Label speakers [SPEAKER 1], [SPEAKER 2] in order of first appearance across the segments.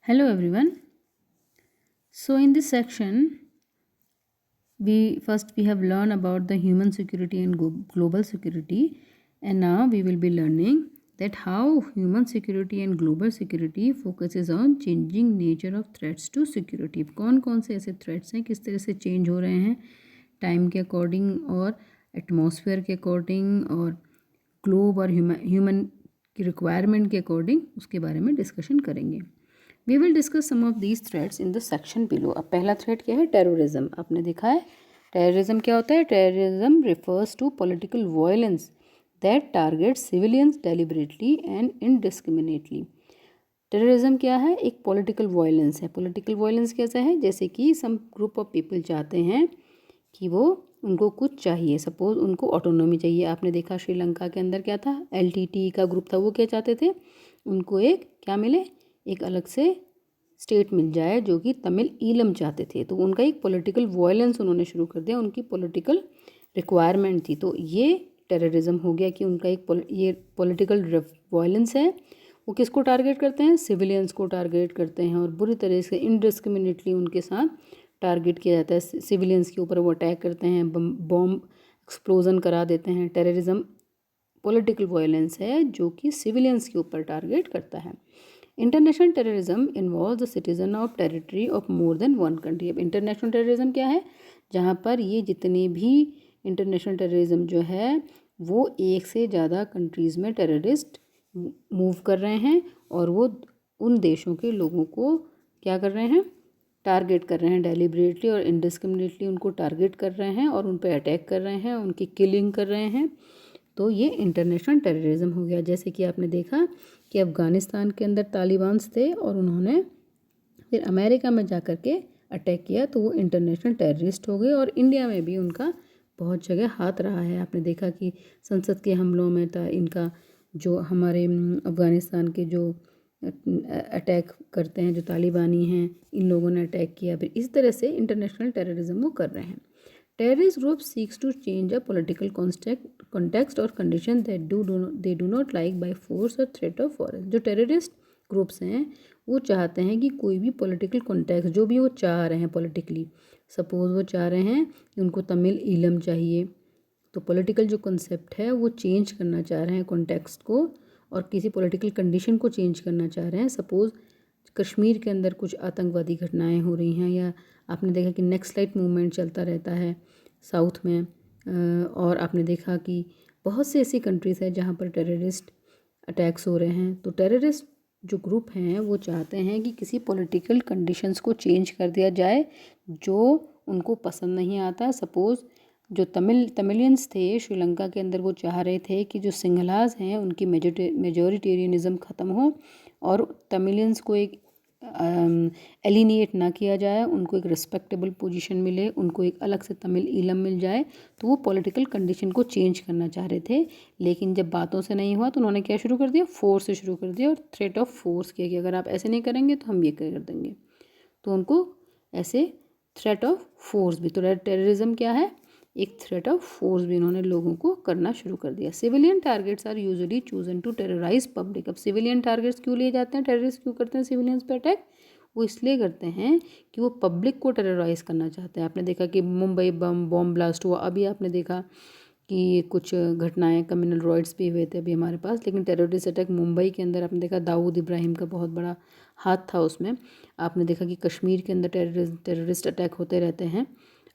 [SPEAKER 1] Hello everyone. So in this section we have learned about the human security and global security, and now we will be learning that how human security and global security focuses on changing nature of threats to security. कौन कौन से ऐसे threats हैं, किस तरह से change हो रहे हैं टाइम के अकॉर्डिंग और एटमॉस्फेयर के अकॉर्डिंग और ग्लोब और ह्यूमन की रिक्वायरमेंट के अकॉर्डिंग, उसके बारे में डिस्कशन करेंगे. We will discuss some of these threats in the section below. अब पहला थ्रेट क्या है? टेररिज्म. आपने देखा है टेररिज्म क्या होता है? Terrorism refers to political violence that target civilians deliberately and indiscriminately. Terrorism क्या है? एक पॉलिटिकल वायलेंस है. पॉलिटिकल वायलेंस कैसा है? जैसे कि सम ग्रुप ऑफ पीपल चाहते हैं कि वो उनको कुछ चाहिए, सपोज उनको ऑटोनॉमी चाहिए. आपने देखा श्रीलंका के अंदर क्या था, LTTE का ग्रुप था, वो क्या चाहते थे? उनको एक क्या मिले, एक अलग से स्टेट मिल जाए, जो कि तमिल ईलम चाहते थे. तो उनका एक पॉलिटिकल वायलेंस उन्होंने शुरू कर दिया, उनकी पॉलिटिकल रिक्वायरमेंट थी. तो ये टेररिज्म हो गया कि उनका एक ये पॉलिटिकल वायलेंस है. वो किसको टारगेट करते हैं? सिविलियंस को टारगेट करते हैं और बुरी तरह से इनडिस्क्रिमिनेटली उनके साथ टारगेट किया जाता है. सिविलियंस के ऊपर वो अटैक करते हैं, बॉम्ब एक्सप्लोजन करा देते हैं. टेररिज्म पॉलिटिकल वायलेंस है जो कि सिविलियंस के ऊपर टारगेट करता है. International terrorism involve the citizen of territory of more than one country. अब इंटरनेशनल टेररिज्म क्या है? जहाँ पर ये जितने भी इंटरनेशनल टेररिज्म जो है वो एक से ज़्यादा कंट्रीज़ में टेररिस्ट मूव कर रहे हैं और वो उन देशों के लोगों को क्या कर रहे हैं? टारगेट कर रहे हैं. डेलिबरेटली और इनडिस्क्रिमिनेटली उनको टारगेट कर रहे हैं और उन पर अटैक कर रहे हैं, उनकी किलिंग कर रहे हैं. तो ये इंटरनेशनल टेररिज्म हो गया. जैसे कि आपने देखा कि अफ़गानिस्तान के अंदर तालिबान्स थे और उन्होंने फिर अमेरिका में जा कर के अटैक किया, तो वो इंटरनेशनल टेररिस्ट हो गए. और इंडिया में भी उनका बहुत जगह हाथ रहा है. आपने देखा कि संसद के हमलों में था इनका, जो हमारे अफ़गानिस्तान के जो अटैक करते हैं, जो तालिबानी हैं, इन लोगों ने अटैक किया. फिर इस तरह से इंटरनेशनल टेररिज्म वो कर रहे हैं. Terrorist group seeks to change a political context or condition that they do not like by force or threat of violence. जो टेररिस्ट ग्रुप्स हैं वो चाहते हैं कि कोई भी पॉलिटिकल कॉन्टेक्स्ट, जो भी वो चाह रहे हैं पॉलिटिकली, सपोज वो चाह रहे हैं कि उनको तमिल ईलम चाहिए, तो पॉलिटिकल जो कॉन्सेप्ट है वो चेंज करना चाह रहे हैं कॉन्टेक्स्ट को, और किसी पॉलिटिकल कंडीशन को चेंज करना चाह रहे हैं. सपोज कश्मीर के अंदर कुछ आतंकवादी घटनाएं हो रही हैं, या आपने देखा कि नेक्सलाइट मूवमेंट चलता रहता है साउथ में, और आपने देखा कि बहुत सी ऐसी कंट्रीज़ है जहाँ पर टेररिस्ट अटैक्स हो रहे हैं. तो टेररिस्ट जो ग्रुप हैं वो चाहते हैं कि किसी पॉलिटिकल कंडीशंस को चेंज कर दिया जाए जो उनको पसंद नहीं आता. सपोज़ जो तमिलियंस थे श्रीलंका के अंदर, वो चाह रहे थे कि जो सिंहलाज हैं उनकी मेजोरिटेरियनिज़म ख़त्म हो और तमिलियंस को एक एलिनिएट ना किया जाए, उनको एक रिस्पेक्टेबल पोजीशन मिले, उनको एक अलग से तमिल ईलम मिल जाए. तो वो पॉलिटिकल कंडीशन को चेंज करना चाह रहे थे. लेकिन जब बातों से नहीं हुआ तो उन्होंने क्या शुरू कर दिया? फोर्स से शुरू कर दिया और थ्रेट ऑफ फोर्स किया कि अगर आप ऐसे नहीं करेंगे तो हम ये कर देंगे. तो उनको ऐसे थ्रेट ऑफ फोर्स भी, तो टेररिज्म क्या है? एक थ्रेट ऑफ फोर्स भी इन्होंने लोगों को करना शुरू कर दिया. Civilian targets are usually chosen to terrorize public. अब सिविलियन टारगेट्स क्यों लिए जाते हैं? टेररिस्ट क्यों करते हैं सिविलियंस पे अटैक? वो इसलिए करते हैं कि वो पब्लिक को टेरराइज करना चाहते हैं. आपने देखा कि मुंबई बॉम्ब ब्लास्ट हुआ, अभी आपने देखा कि कुछ घटनाएं, कम्युनल रॉयट्स भी हुए थे अभी हमारे पास. लेकिन टेररिस्ट अटैक मुंबई के अंदर आपने देखा दाऊद इब्राहिम का बहुत बड़ा हाथ था उसमें. आपने देखा कि कश्मीर के अंदर टेररिस्ट अटैक होते रहते हैं,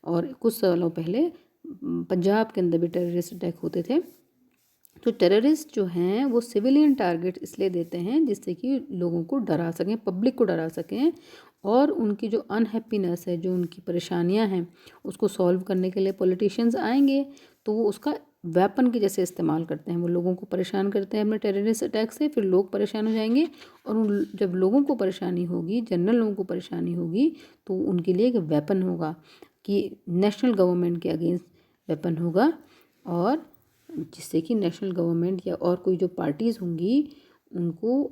[SPEAKER 1] और कुछ सालों पहले पंजाब के अंदर भी टेररिस्ट अटैक होते थे. तो टेररिस्ट जो हैं वो सिविलियन टारगेट इसलिए देते हैं जिससे कि लोगों को डरा सकें, पब्लिक को डरा सकें, और उनकी जो अनहैप्पीनेस है, जो उनकी परेशानियां हैं, उसको सॉल्व करने के लिए पॉलिटिशियंस आएंगे तो वो उसका वेपन के जैसे इस्तेमाल करते हैं. वो लोगों को परेशान करते हैं अपने टेररिस्ट अटैक से, फिर लोग परेशान हो जाएंगे, और जब लोगों को परेशानी होगी, जनरल लोगों को परेशानी होगी, तो उनके लिए एक वेपन होगा कि नेशनल गवर्नमेंट के अगेंस्ट वेपन होगा, और जिससे कि नेशनल गवर्नमेंट या और कोई जो पार्टीज़ होंगी उनको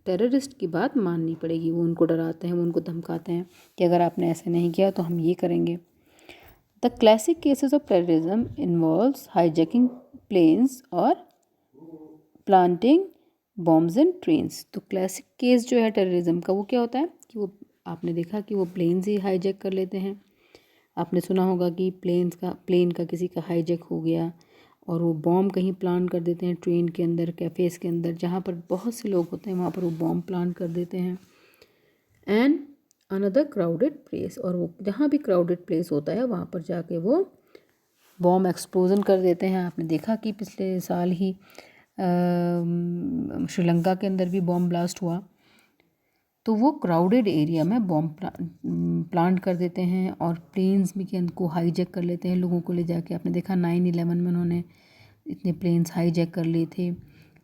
[SPEAKER 1] टेररिस्ट की बात माननी पड़ेगी. वो उनको डराते हैं, वो उनको धमकाते हैं कि अगर आपने ऐसे नहीं किया तो हम ये करेंगे. The classic cases of terrorism involves hijacking planes और प्लांटिंग बॉम्ब्स इन ट्रेन्स. तो क्लासिक केस जो है टेररिज्म का वो क्या होता है? कि वो, आपने देखा कि वो प्लेन्स ही हाईजैक कर लेते हैं। आपने सुना होगा कि प्लेन का किसी का हाईजैक हो गया और वो बॉम्ब कहीं प्लान कर देते हैं, ट्रेन के अंदर, कैफ़ेज़ के अंदर, जहाँ पर बहुत से लोग होते हैं वहाँ पर वो बॉम्ब प्लान कर देते हैं। एंड अनदर क्राउडेड प्लेस, और वो जहाँ भी क्राउडेड प्लेस होता है वहाँ पर जाके वो बॉम्ब एक्सप्लोजन कर देते हैं। आपने देखा कि पिछले साल ही श्रीलंका के अंदर भी बॉम्ब ब्लास्ट हुआ। तो वो क्राउडेड एरिया में बॉम्ब प्लांट कर देते हैं और प्लेन्स भी के को हाईजैक कर लेते हैं, लोगों को ले जाके। आपने देखा 9/11 में उन्होंने इतने प्लेन्स हाईजैक कर लिए थे।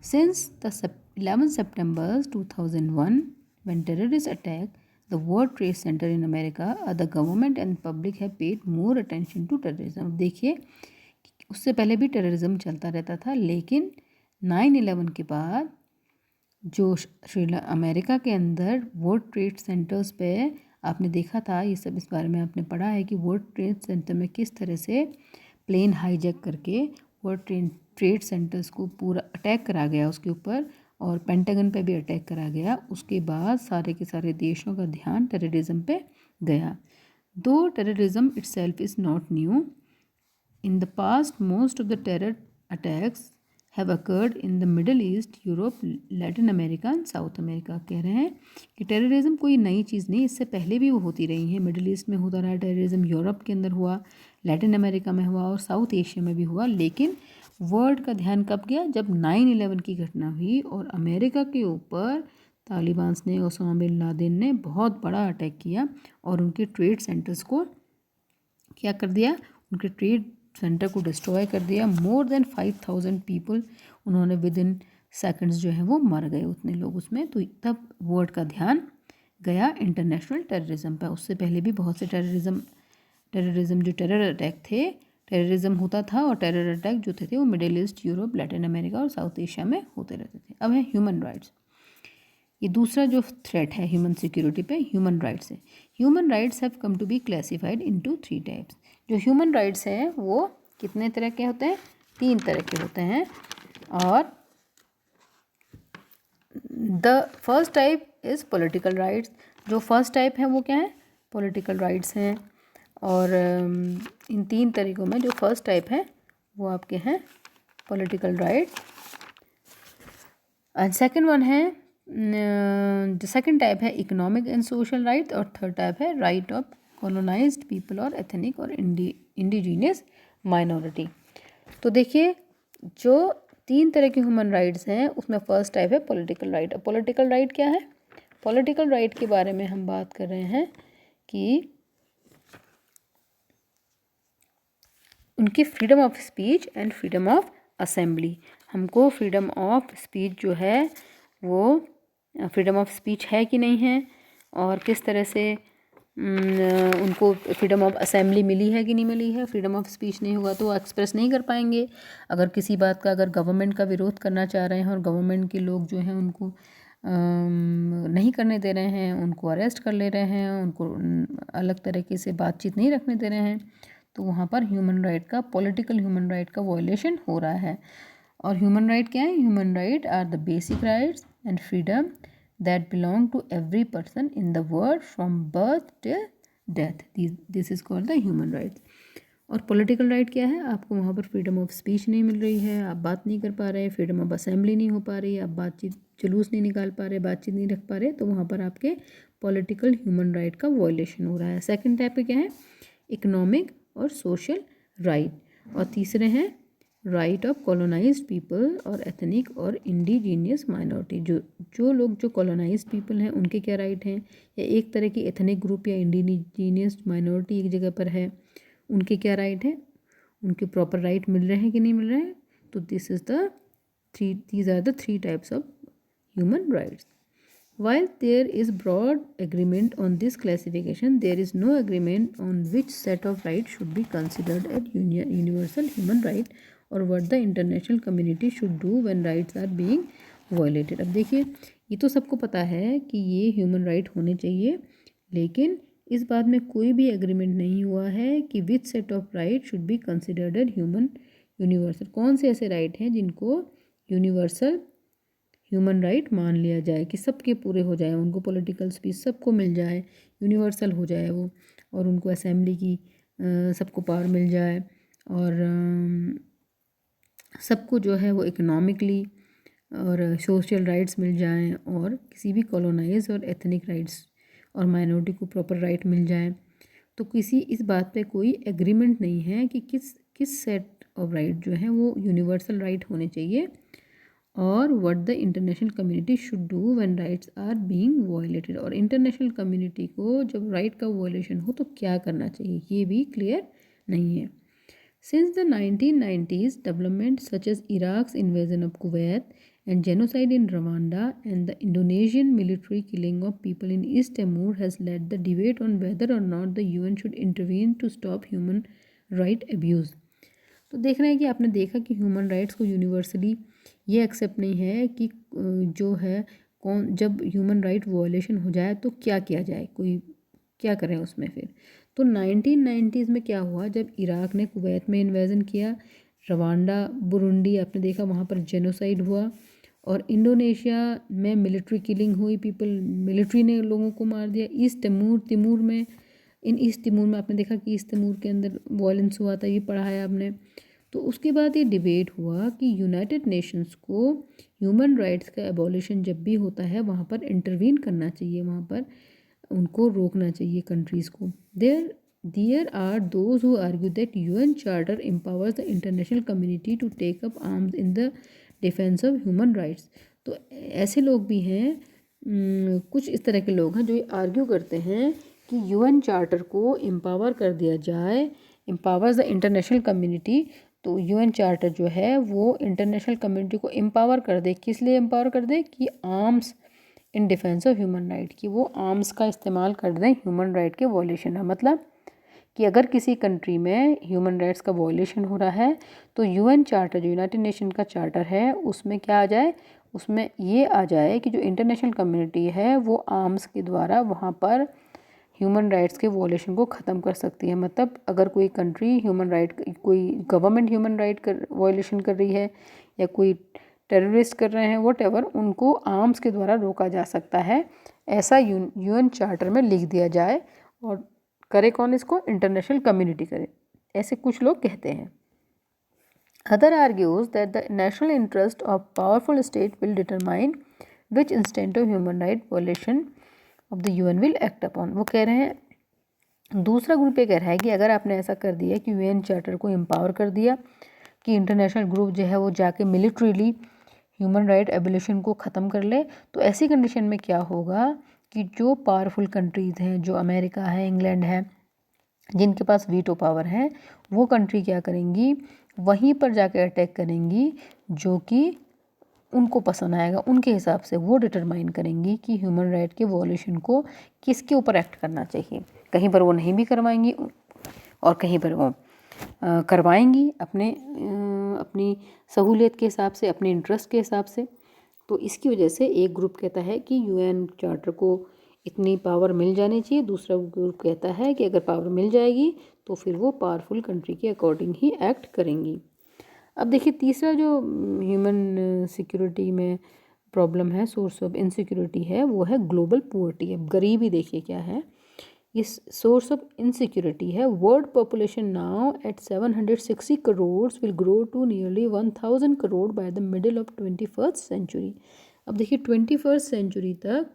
[SPEAKER 1] Since the 11 September 2001 when terrorists attacked the World Trade Center in America, the government and public have paid more attention to terrorism। देखिए उससे पहले भी टेररिज्म चलता रहता था, लेकिन 9/11 के बाद जो अमेरिका के अंदर वर्ल्ड ट्रेड सेंटर्स पे आपने देखा था, ये सब इस बारे में आपने पढ़ा है कि वर्ल्ड ट्रेड सेंटर में किस तरह से प्लेन हाईजैक करके वर्ल्ड ट्रेड सेंटर्स को पूरा अटैक करा गया उसके ऊपर, और पेंटागन पे भी अटैक करा गया। उसके बाद सारे के सारे देशों का ध्यान टेररिज्म पे गया। दो terrorism itself is not new, in the past most of the terror attacks have occurred in the Middle East, Europe, Latin America and South America। कह रहे हैं कि टेररिज्म कोई नई चीज़ नहीं, इससे पहले भी वो होती रही है। मिडिल ईस्ट में होता रहा टेररिज्म, यूरोप के अंदर हुआ, लैटिन अमेरिका में हुआ और साउथ एशिया में भी हुआ। लेकिन वर्ल्ड का ध्यान कब गया? जब 9/11 की घटना हुई और अमेरिका के ऊपर तालिबान ने, ओसामा बिन लादेन ने बहुत बड़ा अटैक किया और उनके ट्रेड सेंटर्स को क्या कर दिया, उनके ट्रेड सेंटर को डिस्ट्रॉय कर दिया। मोर देन 5,000 पीपल उन्होंने विद इन सेकेंड्स जो है वो मर गए, उतने लोग उसमें। तो तब वर्ल्ड का ध्यान गया इंटरनेशनल टेररिज्म पर। उससे पहले भी बहुत से टेररिज्म जो टेरर अटैक थे, टेररिज्म होता था और टेरर अटैक जो थे वो middle east, Europe, Latin America और साउथ एशिया में होते रहते थे। अब है ह्यूमन राइट्स। ये दूसरा जो थ्रेट है ह्यूमन सिक्योरिटी पे, ह्यूमन राइट्स है। Human rights have come to be classified into 3 types. जो ह्यूमन राइट्स हैं वो कितने तरह के होते हैं? 3 तरह के होते हैं। और the first type is political rights. जो फर्स्ट टाइप है वो क्या है? पॉलिटिकल राइट्स हैं। और इन 3 तरीक़ों में जो फर्स्ट टाइप है वो आपके हैं political rights. And second one है, जो सेकेंड टाइप है इकोनॉमिक एंड सोशल राइट, और थर्ड टाइप है राइट ऑफ कॉलोनाइज्ड पीपल और एथनिक और इंडिजीनियस माइनॉरिटी। तो देखिए जो 3 तरह के ह्यूमन राइट्स हैं उसमें फर्स्ट टाइप है पॉलिटिकल राइट। अब पॉलिटिकल राइट क्या है? पॉलिटिकल राइट के बारे में हम बात कर रहे हैं कि उनकी freedom of speech and freedom of assembly. हमको फ्रीडम ऑफ स्पीच जो है वो फ्रीडम ऑफ स्पीच है कि नहीं है, और किस तरह से उनको फ्रीडम ऑफ असेंबली मिली है कि नहीं मिली है। फ्रीडम ऑफ स्पीच नहीं होगा तो वो एक्सप्रेस नहीं कर पाएंगे। अगर किसी बात का, अगर गवर्नमेंट का विरोध करना चाह रहे हैं और गवर्नमेंट के लोग जो हैं उनको नहीं करने दे रहे हैं, उनको अरेस्ट कर ले रहे हैं, उनको अलग तरीके से बातचीत नहीं रखने दे रहे हैं, तो वहाँ पर ह्यूमन राइट का, पॉलिटिकल ह्यूमन राइट का वायलेशन हो रहा है। और ह्यूमन राइट क्या है? Human right are the basic rights and freedom that belong to every person in the world from birth till death. This is called the human rights। और political right क्या है? आपको वहाँ पर फ्रीडम ऑफ स्पीच नहीं मिल रही है, आप बात नहीं कर पा रहे, फ्रीडम ऑफ असेंबली नहीं हो पा रही, आप बातचीत, जुलूस नहीं निकाल पा रहे, बातचीत नहीं रख पा रहे, तो वहाँ पर आपके पॉलिटिकल ह्यूमन राइट का वायलेशन हो रहा है। सेकेंड टाइप पे क्या है? इकोनॉमिक और सोशल राइट। और तीसरे हैं राइट ऑफ कॉलोनाइज्ड पीपल और एथनिक और इंडिजीनियस माइनॉरिटी। जो लोग जो कॉलोनाइज्ड पीपल हैं उनके क्या राइट हैं, या एक तरह की एथनिक ग्रुप या इंडिजीनियस माइनॉरिटी एक जगह पर है, उनके क्या राइट हैं, उनके प्रॉपर राइट मिल रहे हैं कि नहीं मिल रहे हैं। तो these are the 3 types of human rights। While there is broad agreement on this classification, there is no agreement on which set of rights should be considered as universal human right or what the international community should do when rights are being violated। अब देखिए ये तो सबको पता है कि ये human right होने चाहिए, लेकिन इस बात में कोई भी एग्रीमेंट नहीं हुआ है कि which set of right should be considered human universal. कौन से ऐसे राइट हैं जिनको यूनिवर्सल ह्यूमन राइट मान लिया जाए कि सबके पूरे हो जाए, उनको पॉलिटिकल स्पीच सबको मिल जाए, यूनिवर्सल हो जाए वो, और उनको असेंबली की सबको पावर मिल जाए, और सबको जो है वो इकोनॉमिकली और सोशल राइट्स मिल जाएं, और किसी भी कॉलोनाइज और एथनिक राइट्स और माइनॉरिटी को प्रॉपर राइट मिल जाए। तो किसी इस बात पे कोई एग्रीमेंट नहीं है कि किस किस सेट ऑफ राइट जो है वो यूनिवर्सल राइट होने चाहिए, और what the international community should do when rights are being violated, और इंटरनेशनल कम्युनिटी को जब राइट का वायलेशन हो तो क्या करना चाहिए, ये भी क्लियर नहीं है। Since the 1990s, developments such as Iraq's invasion of Kuwait and genocide in Rwanda and the Indonesian military killing of people in East Timor has led the debate on whether or not the UN should intervene to stop human right abuse. तो देख रहे हैं कि आपने देखा कि human rights को universally ये एक्सेप्ट नहीं है कि जो है कौन, जब ह्यूमन राइट वायलेशन हो जाए तो क्या किया जाए, कोई क्या करें उसमें फिर। तो 1990s में क्या हुआ, जब इराक ने कुवैत में इन्वेजन किया, रवांडा बुरुंडी आपने देखा वहाँ पर जेनोसाइड हुआ, और इंडोनेशिया में मिलिट्री किलिंग हुई, मिलिट्री ने लोगों को मार दिया। ईस्ट तिमूर में ईस्ट तिमूर में आपने देखा कि ईस्ट तिमूर के अंदर वायलेंस हुआ था, ये पढ़ा है आपने। तो उसके बाद ये डिबेट हुआ कि यूनाइटेड नेशंस को ह्यूमन राइट्स का एबॉलिशन जब भी होता है वहाँ पर इंटरवीन करना चाहिए, वहाँ पर उनको रोकना चाहिए कंट्रीज़ को। There are those who argue that UN charter empowers the international community to take up arms in the defence of human rights. तो ऐसे लोग भी हैं, कुछ इस तरह के लोग हैं जो ये आर्ग्यू करते हैं कि यूएन चार्टर को एम्पावर कर दिया जाए, एम्पावर्स द इंटरनेशनल कम्युनिटी। तो यूएन चार्टर जो है वो इंटरनेशनल कम्युनिटी को एम्पावर कर दे, किस लिए एम्पावर कर दे, कि arms in defence of human right, कि वो आर्म्स का इस्तेमाल कर दें ह्यूमन राइट के वॉयलेशन है। मतलब कि अगर किसी कंट्री में ह्यूमन राइट्स का वॉयलेशन हो रहा है तो यूएन चार्टर, जो यूनाइटेड नेशन का चार्टर है, उसमें क्या आ जाए, उसमें ये आ जाए कि जो इंटरनेशनल कम्युनिटी है वो आर्म्स के द्वारा वहाँ पर ह्यूमन राइट्स के वॉयलेशन को ख़त्म कर सकती है। मतलब अगर कोई कंट्री ह्यूमन राइट, कोई गवर्नमेंट ह्यूमन राइट कर वॉयलेशन कर रही है, या कोई टेररिस्ट कर रहे हैं, वॉटेवर, उनको आर्म्स के द्वारा रोका जा सकता है, ऐसा यूएन चार्टर में लिख दिया जाए। और करे कौन इसको, इंटरनेशनल कम्युनिटी करे, ऐसे कुछ लोग कहते हैं। Other argues that the national interest of powerful state will determine which instant of human right violation of the UN will act upon. वो कह रहे हैं, दूसरा ग्रुप ये कह रहा है कि अगर आपने ऐसा कर दिया कि यूएन चार्टर को एम्पावर कर दिया कि इंटरनेशनल ग्रुप जो है वो जाके मिलिट्रीली ह्यूमन राइट एबोलिशन को ख़त्म कर ले, तो ऐसी कंडीशन में क्या होगा कि जो पावरफुल कंट्रीज़ हैं, जो अमेरिका है, इंग्लैंड है, जिनके पास वीटो पावर है, वो कंट्री क्या करेंगी, वहीं पर जाके अटैक करेंगी जो कि उनको पसंद आएगा, उनके हिसाब से वो डिटरमाइन करेंगी कि ह्यूमन राइट के वॉयलेशन को किसके ऊपर एक्ट करना चाहिए। कहीं पर वो नहीं भी करवाएंगी और कहीं पर वो करवाएंगी अपनी सहूलियत के हिसाब से, अपने इंटरेस्ट के हिसाब से। तो इसकी वजह से एक ग्रुप कहता है कि यूएन चार्टर को इतनी पावर मिल जानी चाहिए, दूसरा ग्रुप कहता है कि अगर पावर मिल जाएगी तो फिर वो पावरफुल कंट्री के अकॉर्डिंग ही एक्ट करेंगी। अब देखिए तीसरा जो ह्यूमन सिक्योरिटी में प्रॉब्लम है, सोर्स ऑफ इनसिक्योरिटी है, वो है ग्लोबल पुअर्टी। अब गरीबी देखिए क्या है, इस सोर्स ऑफ इनसिक्योरिटी है। World population now at 760 crore will grow to nearly 1000 crore by the middle of 21st century. अब देखिए 21st सेंचुरी तक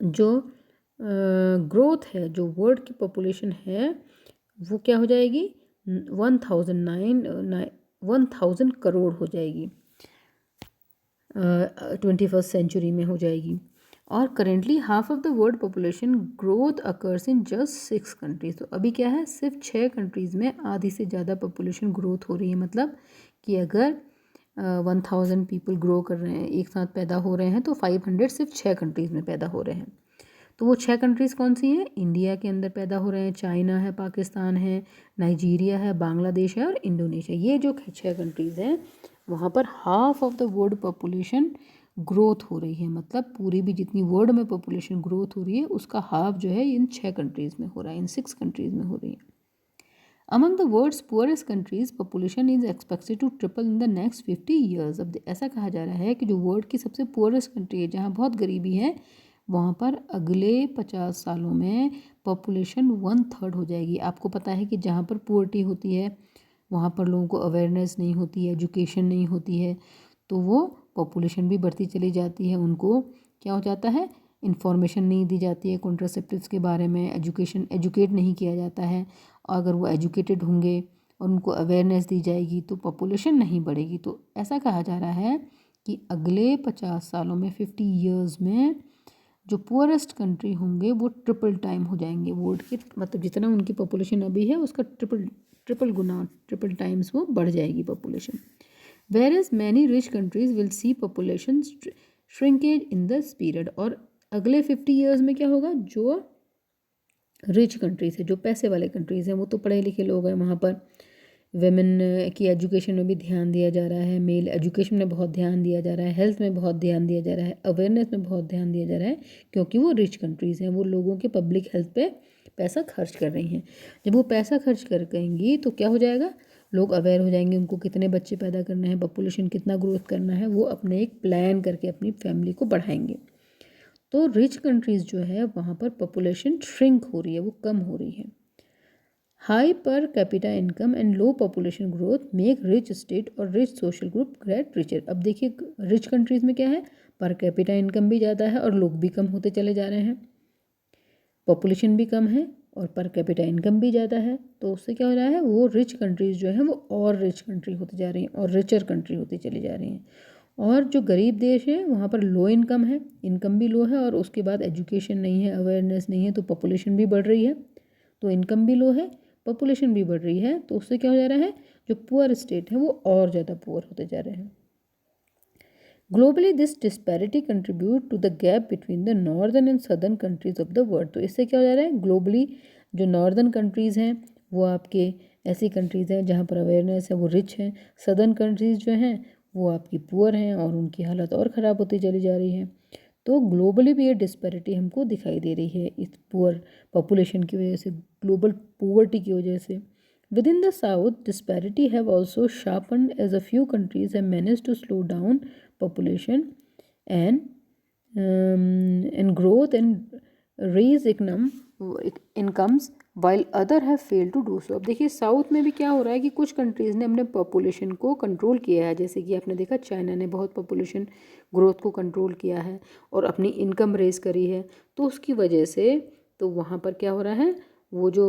[SPEAKER 1] जो ग्रोथ है, जो वर्ल्ड की पॉपुलेशन है, वो क्या हो जाएगी, 1000 करोड़ हो जाएगी, 21st सेंचुरी में हो जाएगी। और currently half of the world population growth occurs in just 6 countries. तो अभी क्या है, सिर्फ 6 कंट्रीज़ में आधी से ज़्यादा पॉपुलेशन ग्रोथ हो रही है। मतलब कि अगर 1000 पीपल ग्रो कर रहे हैं, एक साथ पैदा हो रहे हैं, तो 500 सिर्फ 6 कंट्रीज़ में पैदा हो रहे हैं। तो वो 6 कंट्रीज़ कौन सी हैं, इंडिया के अंदर पैदा हो रहे हैं, चाइना है, पाकिस्तान है, नाइजीरिया है, बांग्लादेश है और इंडोनेशिया। ये जो 6 कंट्रीज़ हैं वहाँ पर half of the world population growth हो रही है। मतलब पूरी भी जितनी वर्ल्ड में पॉपुलेशन ग्रोथ हो रही है उसका हाफ जो है इन 6 कंट्रीज़ में हो रहा है, इन 6 कंट्रीज़ में हो रही है। Among the world's poorest countries population is expected to triple in the next 50 years. अब ऐसा कहा जा रहा है कि जो वर्ल्ड की सबसे पुअरेस्ट कंट्री है, जहाँ बहुत गरीबी है, वहाँ पर अगले 50 सालों में पॉपुलेशन 1/3 हो जाएगी। आपको पता है कि जहाँ पर पुअर्टी होती है वहाँ पर लोगों को अवेयरनेस नहीं होती है, एजुकेशन नहीं होती है, तो वो पॉपुलेशन भी बढ़ती चली जाती है। उनको क्या हो जाता है, इन्फॉर्मेशन नहीं दी जाती है कॉन्ट्रासेप्टिव्स के बारे में, एजुकेट नहीं किया जाता है। अगर वो एजुकेटेड होंगे और उनको अवेयरनेस दी जाएगी तो पॉपुलेशन नहीं बढ़ेगी। तो ऐसा कहा जा रहा है कि अगले 50 सालों में, 50 ईयर्स में, जो पुअरेस्ट कंट्री होंगे वो ट्रिपल टाइम हो जाएंगे वर्ल्ड के, मतलब जितना उनकी पॉपुलेशन अभी है उसका ट्रिपल गुना, ट्रिपल टाइम्स वो बढ़ जाएगी population. Where is many rich countries will see population shrinkage in this period. और अगले 50 ईयर्स में क्या होगा, जो रिच कंट्रीज़ है, जो पैसे वाले कंट्रीज़ हैं, वो तो पढ़े लिखे लोग हैं, वहाँ पर वेमेन की एजुकेशन में भी ध्यान दिया जा रहा है, मेल एजुकेशन में बहुत ध्यान दिया जा रहा है, हेल्थ में बहुत ध्यान दिया जा रहा है, अवेयरनेस में बहुत ध्यान दिया जा रहा है, क्योंकि वो रिच कंट्रीज़ हैं, वो लोगों के पब्लिक हेल्थ पे पैसा खर्च कर रही हैं। जब वो पैसा खर्च करेंगी तो क्या हो जाएगा, लोग अवेयर हो जाएंगे, उनको कितने बच्चे पैदा करना है, पॉपुलेशन कितना ग्रोथ करना है, वो अपने एक प्लान करके अपनी फैमिली को बढ़ाएंगे। तो रिच कंट्रीज़ जो है वहाँ पर पॉपुलेशन श्रिंक हो रही है, वो कम हो रही है। High per capita income and low population growth make rich state और rich social group get richer. अब देखिए रिच कंट्रीज़ में क्या है, पर कैपिटा इनकम भी ज़्यादा है और लोग भी कम होते चले जा रहे हैं, पॉपुलेशन भी कम है और पर कैपिटा इनकम भी ज़्यादा है। तो उससे क्या हो रहा है, वो रिच कंट्रीज़ जो है वो और रिच कंट्री होती जा रही हैं और रिचर कंट्री होती चली जा रही हैं। और जो गरीब देश है वहाँ पर लो इनकम है, इनकम भी लो है, और उसके बाद एजुकेशन नहीं है, अवेयरनेस नहीं है, तो पॉपुलेशन भी बढ़ रही है। तो इनकम भी लो है, पॉपुलेशन भी बढ़ रही है, तो उससे क्या हो जा रहा है, जो पुअर स्टेट है वो और ज़्यादा पुअर होते जा रहे हैं। Globally this disparity contribute to the gap between the northern and southern countries of the world. तो इससे क्या हो जा रहा है, ग्लोबली जो नॉर्दर्न कंट्रीज़ हैं वो आपके ऐसी कंट्रीज़ हैं जहाँ पर अवेयरनेस है, वो रिच हैं। सदर्न कंट्रीज़ जो हैं वो आपकी पुअर हैं और उनकी हालत और ख़राब होती चली जा रही है। तो ग्लोबली भी ये डिस्पैरिटी हमको दिखाई दे रही है इस पुअर पॉपुलेशन की वजह से, ग्लोबल पोवर्टी की वजह से। Within the South, disparity have also sharpened as a few countries have managed to slow down population and growth and raise incomes while other have failed to do so। अब देखिए south में भी क्या हो रहा है कि कुछ कंट्रीज़ ने अपने पॉपुलेशन को कंट्रोल किया है, जैसे कि आपने देखा चाइना ने बहुत पॉपुलेशन ग्रोथ को कंट्रोल किया है और अपनी इनकम रेज करी है। तो उसकी वजह से तो वहाँ पर क्या हो रहा है, वो जो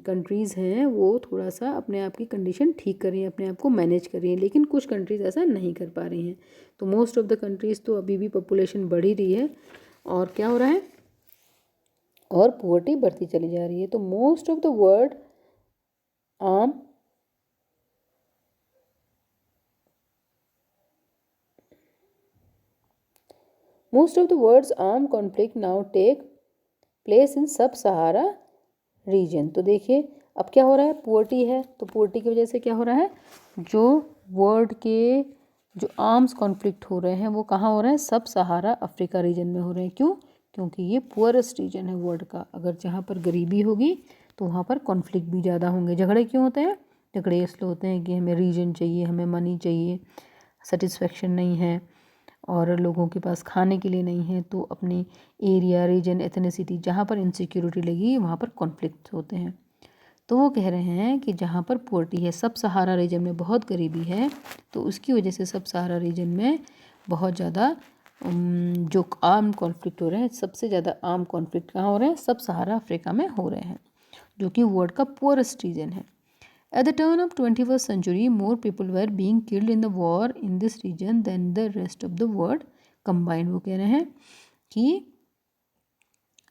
[SPEAKER 1] कंट्रीज़ हैं वो थोड़ा सा अपने आप की कंडीशन ठीक कर रही हैं, अपने आप को मैनेज कर रही हैं, लेकिन कुछ कंट्रीज़ ऐसा नहीं कर पा रही हैं। तो मोस्ट ऑफ द कंट्रीज़ तो अभी भी पॉपुलेशन बढ़ ही रही है और क्या हो रहा है, और पुअर्टी बढ़ती चली जा रही है। तो most of the world arm most of the world's arm conflict now take place in sub Sahara reason. तो देखिए अब क्या हो रहा है, पुअर्टी है, तो पुअर्टी की वजह से क्या हो रहा है, जो वर्ल्ड के जो आर्म्स कॉन्फ्लिक्ट हो रहे हैं वो कहाँ हो रहे हैं, सब सहारा अफ्रीका रीजन में हो रहे हैं। क्यों, क्योंकि ये पुअरेस्ट रीजन है वर्ल्ड का। अगर जहाँ पर गरीबी होगी तो वहाँ पर कॉन्फ्लिक्ट भी ज़्यादा होंगे। झगड़े क्यों होते हैं, झगड़े इसलिए होते हैं कि हमें रीजन चाहिए, हमें मनी चाहिए, सेटिस्फेक्शन नहीं है और लोगों के पास खाने के लिए नहीं है, तो अपनी एरिया, रीजन, एथनिसिटी जहाँ पर इनसिक्योरिटी लगी वहाँ पर कॉन्फ्लिक्ट होते हैं। तो वो कह रहे हैं कि जहाँ पर पोवर्टी है, सब सहारा रीजन में बहुत गरीबी है, तो उसकी वजह से सब सहारा रीजन में बहुत ज़्यादा जो आर्म कॉन्फ्लिक्ट हो रहे हैं, सबसे ज़्यादा आर्म कॉन्फ्लिक्ट कहाँ हो रहे हैं, सब सहारा अफ्रीका में हो रहे हैं, जो कि वर्ल्ड का पुअरेस्ट रीजन है। At the turn of 21st century, more people were being killed in the war in this region than the rest of the world combined। वो कह रहे हैं कि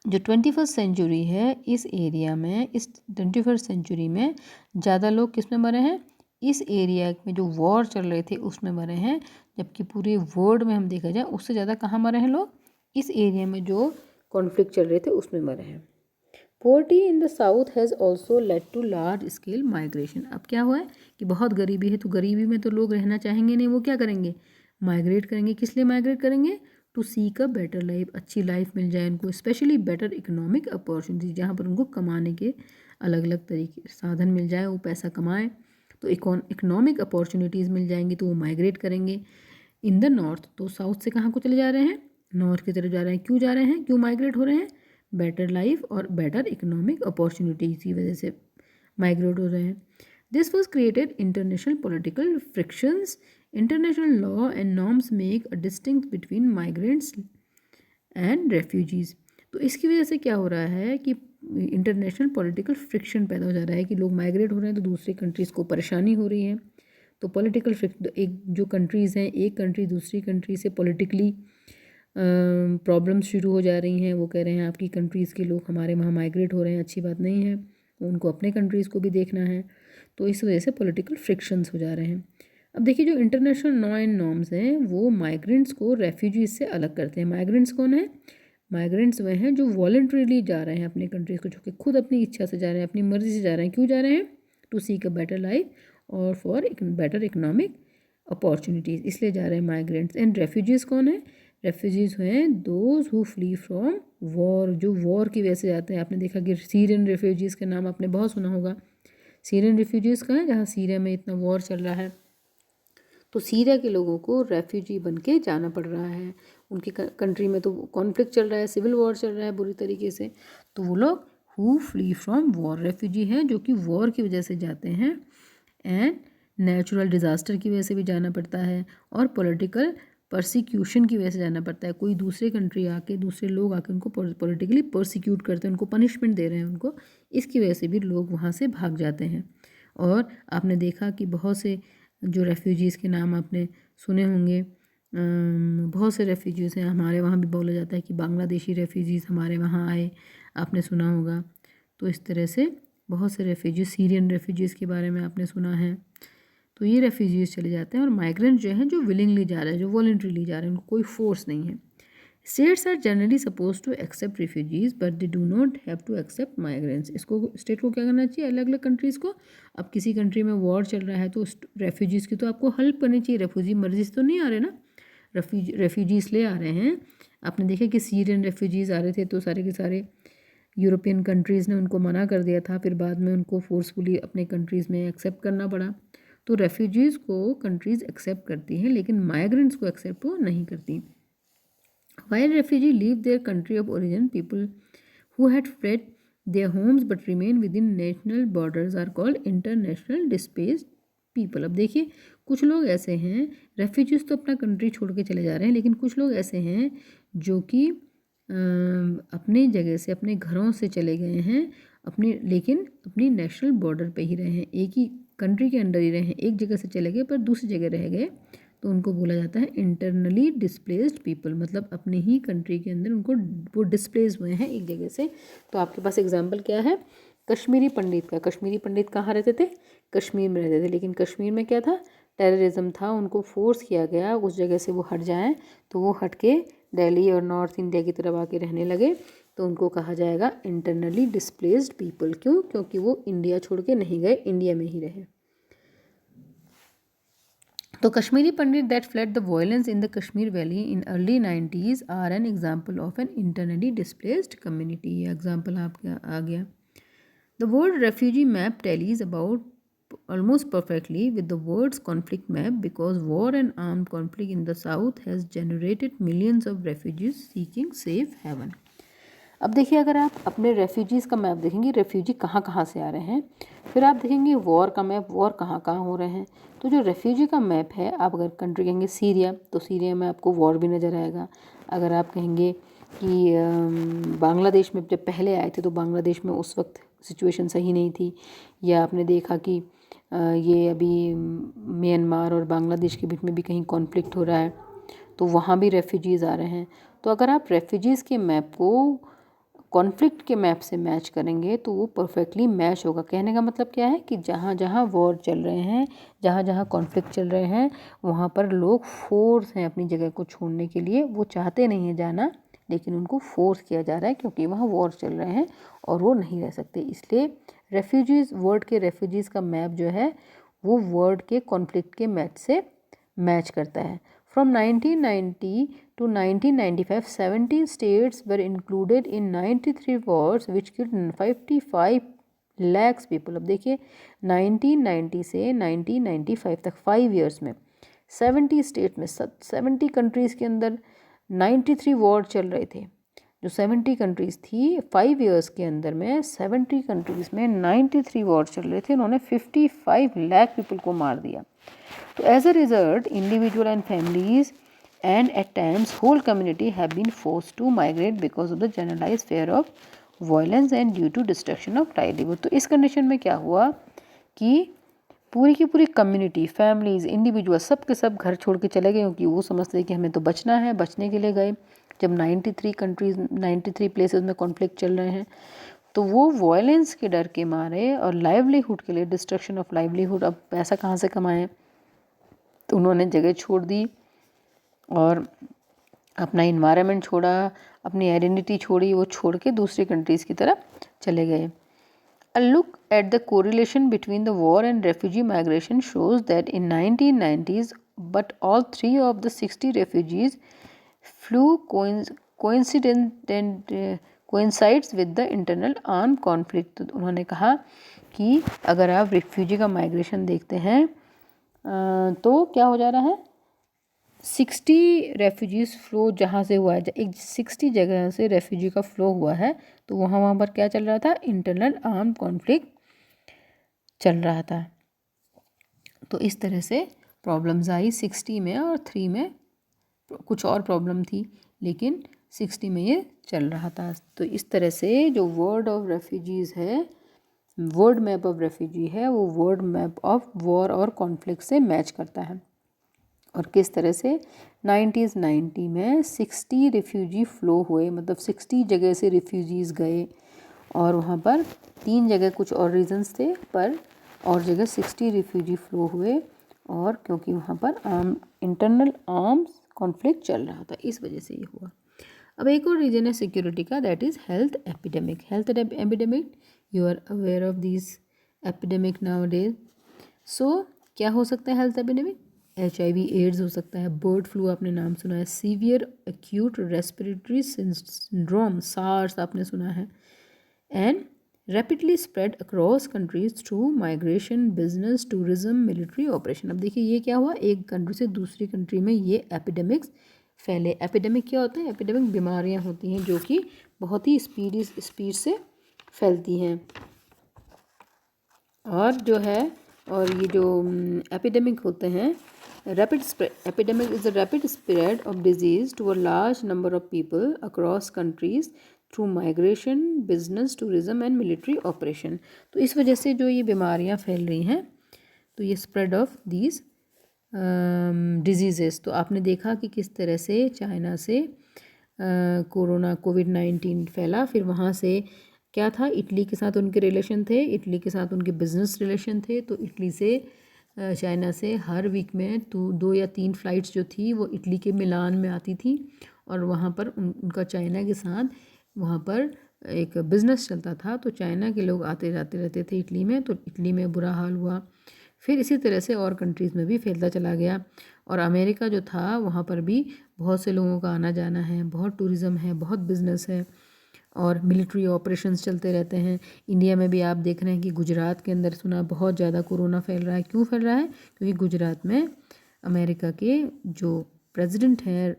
[SPEAKER 1] जो 21st सेंचुरी है इस एरिया में, इस 21st सेंचुरी में ज़्यादा लोग किस में मरे हैं, इस एरिया में जो वॉर चल रहे थे उसमें मरे हैं, जबकि पूरे वर्ल्ड में हम देखा जाए उससे ज़्यादा कहाँ मरे हैं लोग, इस एरिया में जो कॉन्फ्लिक्ट चल रहे थे उसमें मरे हैं। Poverty in the south has also led to large scale migration. अब क्या हुआ है कि बहुत गरीबी है, तो गरीबी में तो लोग रहना चाहेंगे नहीं, वो क्या करेंगे, माइग्रेट करेंगे। किस लिए माइग्रेट करेंगे, to seek a better life, अच्छी लाइफ मिल जाए उनको, स्पेशली बेटर इकोनॉमिक अपॉर्चुनिटी, जहाँ पर उनको कमाने के अलग अलग तरीके साधन मिल जाए, वो पैसा कमाएं, तो इकोनॉमिक अपॉर्चुनिटीज़ मिल जाएंगी, तो वो माइग्रेट करेंगे इन द नॉर्थ। तो साउथ से कहाँ को चले जा रहे हैं? नॉर्थ की तरफ जा रहे हैं। क्यों जा रहे हैं, क्यों माइग्रेट हो रहे हैं? बेटर लाइफ और बेटर इकोनॉमिक अपॉर्चुनिटीज़ की वजह से माइग्रेट हो रहे हैं। This was created international political frictions. International law and norms make a distinct between migrants and refugees. तो इसकी वजह से क्या हो रहा है कि इंटरनेशनल पॉलिटिकल फ्रिक्शन पैदा हो जा रहा है कि लोग माइग्रेट हो रहे हैं तो दूसरी कंट्रीज़ को परेशानी हो रही है। तो पॉलिटिकल एक जो कंट्रीज़ हैं, एक कंट्री दूसरी कंट्री से पॉलिटिकली प्रॉब्लम्स शुरू हो जा रही हैं। वो कह रहे हैं आपकी कंट्रीज़ के लोग हमारे वहाँ माइग्रेट हो रहे हैं, अच्छी बात नहीं है, उनको अपने कंट्रीज़ को भी देखना है। तो इस वजह से पॉलिटिकल फ्रिक्शंस हो जा रहे हैं। अब देखिए, जो इंटरनेशनल लॉ एंड नॉर्म्स हैं वो माइग्रेंट्स को रेफ्यूजीज से अलग करते हैं। माइग्रेंट्स कौन है? माइग्रेंट्स वह हैं जो वॉलंटरीली जा रहे हैं अपने कंट्रीज़ को, जो कि खुद अपनी इच्छा से जा रहे हैं, अपनी मर्ज़ी से जा रहे हैं। क्यों जा रहे हैं? To seek a better life और फॉर बेटर इकोनॉमिक अपॉर्चुनिटीज़, इसलिए जा रहे हैं माइग्रेंट्स। एंड रेफ्यूजीज़ कौन है? रेफ्यूजीज़ हैं those who flee from war, जो वॉर की वजह से जाते हैं। आपने देखा कि सीरियन रेफ्यूजीज़ का नाम आपने बहुत सुना होगा। सीरियन रेफ्यूजीज़ का है जहाँ सीरिया में इतना वॉर चल रहा है, तो सीरिया के लोगों को रेफ्यूजी बन के जाना पड़ रहा है। उनकी कंट्री में तो कॉन्फ्लिक्ट चल रहा है, सिविल वॉर चल रहा है बुरी तरीके से। तो वो लोग who flee from war refugee हैं, जो कि वॉर की वजह से जाते हैं, एंड नेचुरल डिज़ास्टर की वजह से भी जाना पड़ता है, और पॉलिटिकल परसिक्यूशन की वजह से जाना पड़ता है। कोई दूसरे कंट्री आके, दूसरे लोग आके उनको पॉलिटिकली परसिक्यूट करते हैं, उनको पनिशमेंट दे रहे हैं उनको, इसकी वजह से भी लोग वहाँ से भाग जाते हैं। और आपने देखा कि बहुत से जो रेफ्यूजीज़ के नाम आपने सुने होंगे, बहुत से रेफ्यूजीज़ हैं। हमारे वहाँ भी बोला जाता है कि बांग्लादेशी रेफ्यूजीज़ हमारे वहाँ आए, आपने सुना होगा। तो इस तरह से बहुत से रेफ्यूजीज़, सीरियन रेफ्यूजीज़ के बारे में आपने सुना है। तो ये रेफ्यूजीज़ चले जाते हैं, और माइग्रेंट जो हैं जो विलिंगली जा रहे हैं, जो वॉलंटरीली जा रहे हैं, उनको कोई फोर्स नहीं है। States are generally suppose to accept refugees but they do not have to accept migrants. इसको स्टेट को क्या करना चाहिए? अलग अलग कंट्रीज़ को, अब किसी कंट्री में वॉर चल रहा है तो रेफ्यूजीज़ की तो आपको हेल्प करनी चाहिए। रेफ्यूजी मर्जी से तो नहीं आ रहे ना, रेफ्यूजीज़ ले आ रहे हैं। आपने देखा कि सीरियन रेफ्यूजीज़ आ रहे थे तो सारे के सारे यूरोपियन कंट्रीज़ ने उनको मना कर दिया था, फिर बाद में उनको फोर्सफुली अपने कंट्रीज़ में एक्सेप्ट करना पड़ा। तो रेफ्यूजीज़ को कंट्रीज़ एक्सेप्ट करती हैं, लेकिन माइग्रेंट्स को एक्सेप्ट वो नहीं करती। While refugees leave their country of origin, people who had fled their homes but remain within national borders are called international displaced people। अब देखिए, कुछ लोग ऐसे हैं, रेफ्यूजीज तो अपना कंट्री छोड़ के चले जा रहे हैं, लेकिन कुछ लोग ऐसे हैं जो कि अपनी जगह से, अपने घरों से चले गए हैं, लेकिन अपनी नेशनल बॉर्डर पे ही रहे हैं, एक ही कंट्री के अंडर ही रहे हैं, एक जगह से चले गए पर दूसरी जगह रह गए, तो उनको बोला जाता है इंटरनली डिस्प्लेस्ड पीपल। मतलब अपने ही कंट्री के अंदर उनको वो डिस्प्लेस हुए हैं एक जगह से। तो आपके पास एग्जांपल क्या है? कश्मीरी पंडित का। कश्मीरी पंडित कहाँ रहते थे? कश्मीर में रहते थे, लेकिन कश्मीर में क्या था? टेररिज्म था, उनको फोर्स किया गया उस जगह से वो हट जाएं, तो वो हट के दिल्ली और नॉर्थ इंडिया की तरफ आके रहने लगे, तो उनको कहा जाएगा इंटरनली डिस्प्लेस्ड पीपल। क्यों? क्योंकि वो इंडिया छोड़ के नहीं गए, इंडिया में ही रहे। तो कश्मीरी पंडित that fled the violence in the Kashmir Valley in early 90s are an example of an internally displaced community। ये example आपका आ गया। The word refugee map tallies about almost perfectly with the words conflict map because war and armed conflict in the south has generated millions of refugees seeking safe haven। अब देखिए, अगर आप अपने refugees का map देखेंगे, refugee कहाँ कहाँ से आ रहे हैं, फिर आप देखेंगे वॉर का मैप, वॉर कहाँ कहाँ हो रहे हैं। तो जो रेफ्यूजी का मैप है, आप अगर कंट्री कहेंगे सीरिया, तो सीरिया में आपको वॉर भी नज़र आएगा। अगर आप कहेंगे कि बांग्लादेश में जब पहले आए थे तो बांग्लादेश में उस वक्त सिचुएशन सही नहीं थी, या आपने देखा कि ये अभी म्यांमार और बांग्लादेश के बीच में भी कहीं कॉन्फ्लिक्ट हो रहा है, तो वहाँ भी रेफ्यूजीज़ आ रहे हैं। तो अगर आप रेफ्यूजीज़ के मैप को कॉन्फ्लिक्ट के मैप से मैच करेंगे तो वो परफेक्टली मैच होगा। कहने का मतलब क्या है कि जहाँ जहाँ वॉर चल रहे हैं, जहाँ जहाँ कॉन्फ्लिक्ट चल रहे हैं, वहाँ पर लोग फोर्स हैं अपनी जगह को छोड़ने के लिए। वो चाहते नहीं हैं जाना, लेकिन उनको फोर्स किया जा रहा है क्योंकि वहाँ वॉर चल रहे हैं और वो नहीं रह सकते। इसलिए रेफ्यूजीज़, वर्ड के रेफ्यूजीज़ का मैप जो है वो वर्ड के कॉन्फ्लिक्ट के मैच से मैच करता है। From 1990 to 1995, 17 states were included in 93 wars, which killed 55 lakhs people. अब देखिए 1990 से 1995 तक 5 ईयर्स में 70 स्टेट में 70 कंट्रीज़ के अंदर 93 वॉर चल रहे थे। जो 70 कंट्रीज़ थी 5 ईयर्स के अंदर में 70 कंट्रीज़ में 93 वॉर चल रहे थे। उन्होंने 55 लाख पीपल को मार दिया। तो as a result individual and families and at times whole community have been forced to migrate because of the generalized fear of violence and due to destruction of livelihood। तो इस कंडीशन में क्या हुआ कि पूरी की पूरी कम्युनिटी, फैमिलीज़, इंडिविजुअल सब के सब घर छोड़ के चले गए, क्योंकि वो समझते हैं कि हमें तो बचना है, बचने के लिए गए। जब 93 कंट्रीज़ 93 प्लेसेस में कॉन्फ्लिक्ट चल रहे हैं तो वो वायलेंस के डर के मारे और लाइवलीहुड के लिए, डिस्ट्रक्शन ऑफ लाइवलीहुड, अब पैसा कहाँ से कमाएं, तो उन्होंने जगह छोड़ दी और अपना इन्वायरमेंट छोड़ा, अपनी आइडेंटिटी छोड़ी, वो छोड़ के दूसरी कंट्रीज़ की तरफ चले गए। A look at the correlation between the war and refugee migration shows that in 1990s, but all 3 of the 60 refugees flew coincides with the internal armed conflict। तो उन्होंने कहा कि अगर आप रिफ्यूजी का माइग्रेशन देखते हैं तो क्या हो जा रहा है, 60 रेफ्यूजीज़ फ्लो जहाँ से हुआ है, एक 60 जगह से रेफ्यूजी का फ्लो हुआ है, तो वहाँ पर क्या चल रहा था, इंटरनल आर्म कॉन्फ्लिक्ट चल रहा था। तो इस तरह से प्रॉब्लम्स आई 60 में, और 3 में कुछ और प्रॉब्लम थी, लेकिन 60 में ये चल रहा था। तो इस तरह से जो वर्ड ऑफ रेफ्यूजीज़ है, वर्ड मैप ऑफ रेफ्यूजी है, वो वर्ड मैप ऑफ वॉर और कॉन्फ्लिक्ट से मैच करता है। और किस तरह से 90 में 60 रिफ्यूजी फ़्लो हुए, मतलब 60 जगह से रिफ्यूजीज़ गए, और वहाँ पर 3 जगह कुछ और रीजंस थे, पर और जगह 60 रिफ्यूजी फ़्लो हुए, और क्योंकि वहाँ पर इंटरनल आर्म्स कॉन्फ्लिक्ट चल रहा था, इस वजह से ये हुआ। अब एक और रीजन है सिक्योरिटी का, that is health epidemic. Health epidemic, you are aware of this epidemic nowadays. So क्या हो सकता है हेल्थ एपिडेमिक, HIV एड्स हो सकता है, बर्ड फ्लू आपने नाम सुना है, severe acute respiratory syndrome SARS आपने सुना है, and rapidly spread across countries through migration, business, tourism, military operation. अब देखिए ये क्या हुआ, एक कंट्री से दूसरी कंट्री में ये एपिडेमिक्स फैले। एपिडेमिक क्या होता है, एपिडेमिक बीमारियां होती हैं जो कि बहुत ही स्पीड से फैलती हैं, और जो है, और ये जो एपिडेमिक होते हैं, rapid spread epidemic is the rapid spread of disease to a large number of people across countries through migration, business, tourism and military operation। तो इस वजह से जो ये बीमारियां फैल रही हैं, तो ये स्प्रेड ऑफ दीज डिजीज़ेस। तो आपने देखा कि किस तरह से चाइना से कोविड-19 फैला, फिर वहाँ से क्या था, इटली के साथ उनके रिलेशन थे, इटली के साथ उनके बिजनेस रिलेशन थे, तो इटली से चाइना से हर वीक में 2 या 3 फ़्लाइट्स जो थी वो इटली के मिलान में आती थी, और वहाँ पर उनका चाइना के साथ वहाँ पर एक बिज़नेस चलता था। तो चाइना के लोग आते जाते रहते थे इटली में, तो इटली में बुरा हाल हुआ। फिर इसी तरह से और कंट्रीज़ में भी फैलता चला गया, और अमेरिका जो था वहाँ पर भी बहुत से लोगों का आना जाना है, बहुत टूरिज़म है, बहुत बिज़नेस है, और मिलिट्री ऑपरेशंस चलते रहते हैं। इंडिया में भी आप देख रहे हैं कि गुजरात के अंदर सुना बहुत ज़्यादा कोरोना फैल रहा है। क्यों फैल रहा है, क्योंकि गुजरात में अमेरिका के जो प्रेसिडेंट हैं,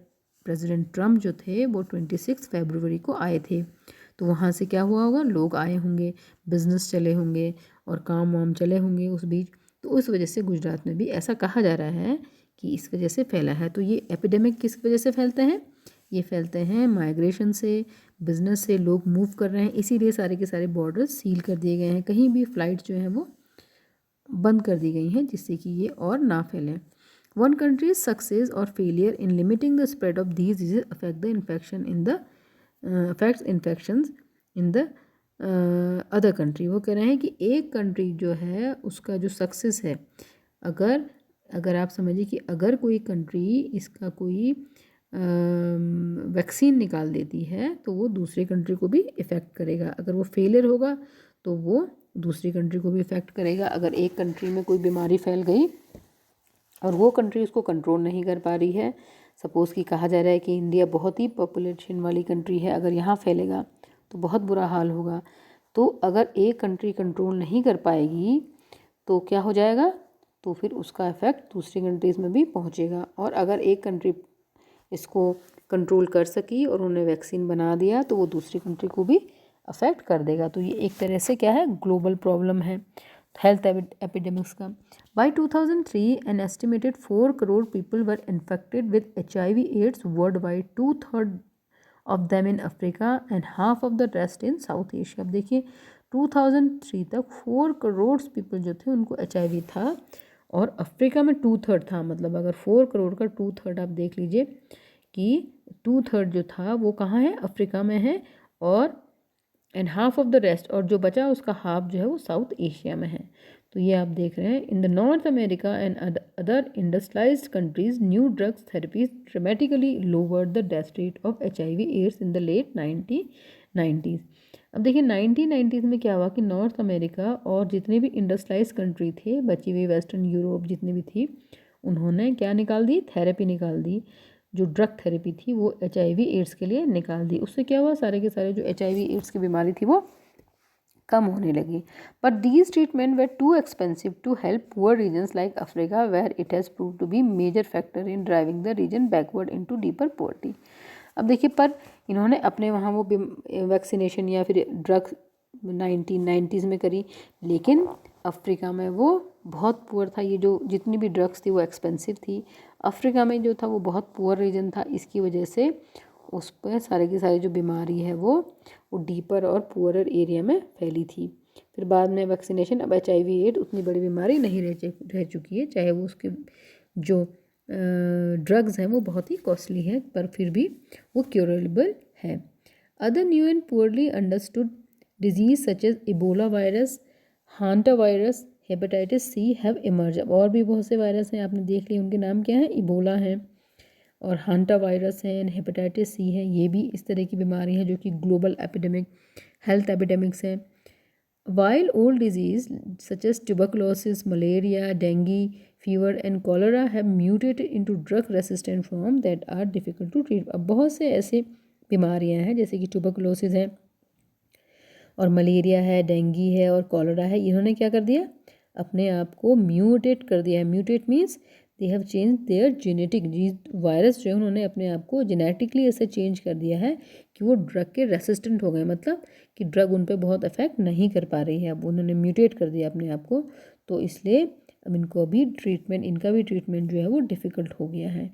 [SPEAKER 1] प्रेसिडेंट ट्रम्प जो थे, वो 26 फरवरी को आए थे। तो वहाँ से क्या हुआ होगा, लोग आए होंगे, बिज़नेस चले होंगे और काम वाम चले होंगे उस बीच, तो उस वजह से गुजरात में भी ऐसा कहा जा रहा है कि इस वजह से फैला है। तो ये एपिडेमिक किस वजह से फैलते हैं, ये फैलते हैं माइग्रेशन से, बिज़नेस से, लोग मूव कर रहे हैं, इसीलिए सारे के सारे बॉर्डर्स सील कर दिए गए हैं, कहीं भी फ़्लाइट जो हैं वो बंद कर दी गई हैं, जिससे कि ये और ना फैलें। वन कंट्रीज सक्सेस और failure in limiting the spread of these disease affect the infection in the affects infections in the other country. वो कह रहे हैं कि एक कंट्री जो है उसका जो सक्सेस है, अगर आप समझिए कि अगर कोई कंट्री इसका कोई वैक्सीन निकाल देती है तो वो दूसरी कंट्री को भी इफ़ेक्ट करेगा। अगर वो फेलियर होगा तो वो दूसरी कंट्री को भी इफ़ेक्ट करेगा। अगर एक कंट्री में कोई बीमारी फैल गई और वो कंट्री उसको कंट्रोल नहीं कर पा रही है, सपोज़ कि कहा जा रहा है कि इंडिया बहुत ही पॉपुलेशन वाली कंट्री है, अगर यहाँ फैलेगा तो बहुत बुरा हाल होगा। तो अगर एक कंट्री कंट्रोल नहीं कर पाएगी तो क्या हो जाएगा, तो फिर उसका इफ़ेक्ट दूसरी कंट्रीज़ में भी पहुंचेगा। और अगर एक कंट्री इसको कंट्रोल कर सकी और उन्हें वैक्सीन बना दिया तो वो दूसरी कंट्री को भी अफेक्ट कर देगा। तो ये एक तरह से क्या है, ग्लोबल प्रॉब्लम है हेल्थ एपिडेमिक्स का। By 2003 an estimated 4 crore people were infected with HIV AIDS world wide, 2/3 of them in Africa and half of the rest in south Asia. अब देखिए 2003 तक 4 करोड़ पीपल जो थे उनको HIV था और अफ्रीका में 2/3 था। मतलब अगर 4 करोड़ का 2/3 आप देख लीजिए कि 2/3 जो था वो कहाँ है, अफ्रीका में है, और and half of the rest, और जो बचा उसका हाफ जो है वो साउथ एशिया में है। तो ये आप देख रहे हैं, in the North America and other industrialized countries new drugs therapies dramatically lowered the death rate of HIV AIDS in the late 1990s। अब देखिए 1990s में क्या हुआ कि नॉर्थ अमेरिका और जितने भी इंडस्ट्रियलाइज कंट्री थे, बची हुई वेस्टर्न यूरोप जितनी भी थी, उन्होंने क्या निकाल दी, थेरेपी निकाल दी। जो ड्रग थेरेपी थी वो HIV एड्स के लिए निकाल दी। उससे क्या हुआ, सारे के सारे जो HIV एड्स की बीमारी थी वो कम होने लगी। But these treatment were too expensive to help poor regions like Africa where it has prove to be major factor in driving the region backward into deeper poverty. अब देखिए, पर इन्होंने अपने वहाँ वो वैक्सीनेशन या फिर ड्रग्स 1990s में करी, लेकिन अफ्रीका में वो बहुत पुअर था। ये जो जितनी भी ड्रग्स थी वो एक्सपेंसिव थी। अफ्रीका में जो था वो बहुत पुअर रीजन था, इसकी वजह से उस पर सारे की सारी जो बीमारी है वो डीपर और पुअरर एरिया में फैली थी। फिर बाद में वैक्सीनेशन, अब HIV एड उतनी बड़ी बीमारी नहीं रह चुकी है, चाहे वो उसके जो ड्रग्स हैं वो बहुत ही कॉस्टली हैं, पर फिर भी वो क्योरेबल है। Other new and poorly understood disease such as Ebola virus, hanta virus, hepatitis C have emerge. और भी बहुत से वायरस हैं, आपने देख लिया, उनके नाम क्या हैं, इबोला है और हांटा वायरस है, हेपेटाइटिस C है। ये भी इस तरह की बीमारी है जो कि ग्लोबल एपिडेमिक हेल्थ एपिडेमिक्स है। While old disease such as tuberculosis, malaria, dengue fever and cholera have mutated into drug resistant form that are difficult to treat। अब बहुत से ऐसे बीमारियां हैं जैसे कि ट्यूबरकुलोसिस है और मलेरिया है, डेंगी है और कॉलरा है, इन्होंने क्या कर दिया, अपने आप को म्यूटेट कर दिया है। Mutate means they have change their genetic, virus जो है उन्होंने अपने आप को जेनेटिकली ऐसे चेंज कर दिया है कि वो ड्रग के रेसिस्टेंट हो गए, मतलब कि ड्रग उन पर बहुत इफेक्ट नहीं कर पा रही है। अब उन्होंने म्यूटेट कर दिया अपने आप को, तो इसलिए अब इनको अभी इनका भी ट्रीटमेंट जो है वो डिफ़िकल्ट हो गया है।